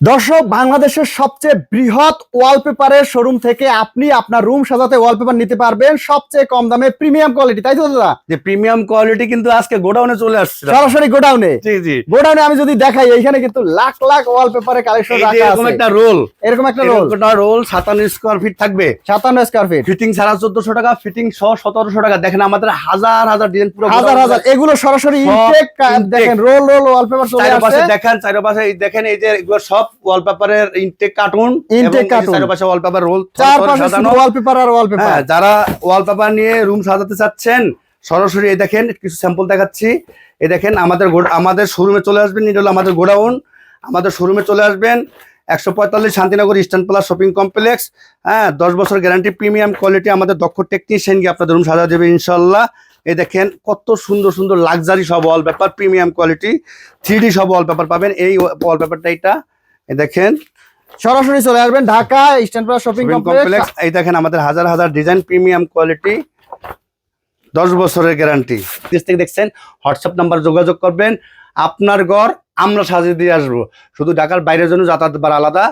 দর্শক, বাংলাদেশের সবচেয়ে বৃহৎ ওয়ালপেপারের শোরুম থেকে আপনি আপনার রুম সাজাতে ওয়ালপেপার নিতে পারবেন সবচেয়ে কম দামে, প্রিমিয়াম কোয়ালিটি, তাই তো দাদা? যে প্রিমিয়াম কোয়ালিটি কিন্তু আজকে গোডাউনে চলে আসছে। সরাসরি গোডাউনে। জি জি, গোডাউনে আমি যদি দেখাই, এইখানে কিন্তু লাখ লাখ ওয়ালপেপারের কালেকশন রাখা আছে। এরকম একটা রোল, এরকম একটা রোল 57 স্কয়ার ফিট থাকবে, 57 স্কয়ার ফিট, ফিটিং ছাড়া 1400 টাকা, ফিটিং সহ 1700 টাকা। দেখেন আমাদের হাজার হাজার ডিজাইন, পুরো হাজার হাজার, এগুলো সরাসরি ইনটেক। দেখেন রোল রোল ওয়ালপেপার চলে আসছে। দেখেন চারপাশে, দেখেন এই যে এগুলো সব ওয়ালপেপারের ইনটেক কার্টুন, ইনটেক কার্টুন, চারপাশে ওয়ালপেপার রোল, চারপাশে শুধু ওয়ালপেপার আর ওয়ালপেপার। যারা ওয়ালপেপার নিয়ে রুম সাজাতে চাচ্ছেন সরাসরি এই দেখেন কিছু স্যাম্পল দেখাচ্ছি। এই দেখেন আমাদের শোরুমে চলে আসবেন, এটা হলো আমাদের গোডাউন। আমাদের শোরুমে চলে আসবেন 145 Shantinagar eastern plus shopping complex. হ্যাঁ, 10 বছর গ্যারান্টি, প্রিমিয়াম কোয়ালিটি, আমাদের দক্ষ টেকনিশিয়ান গিয়ে আপনাদের রুম সাজা দেবে ইনশাল্লাহ। এই দেখেন কত সুন্দর সুন্দর লাক্সারি সব ওয়ালপেপার, প্রিমিয়াম কোয়ালিটি 3D সব ওয়ালপেপার পাবেন। এই ওয়ালপেপারটা এটা, এই দেখেন সরাসরি চলে আসবেন Dhaka eastern plus shopping complex. এই দেখেন আমাদের হাজার হাজার ডিজাইন, প্রিমিয়াম কোয়ালিটি, 10 বছরের গ্যারান্টি। থেকে দেখছেন, হোয়াটসঅ্যাপ নাম্বার যোগাযোগ করবেন। আপনার ঘর আমরা সাজিয়ে দিয়ে আসবো। শুধু ঢাকার বাইরের জন্য যাতায়াত ভাড়া আলাদা।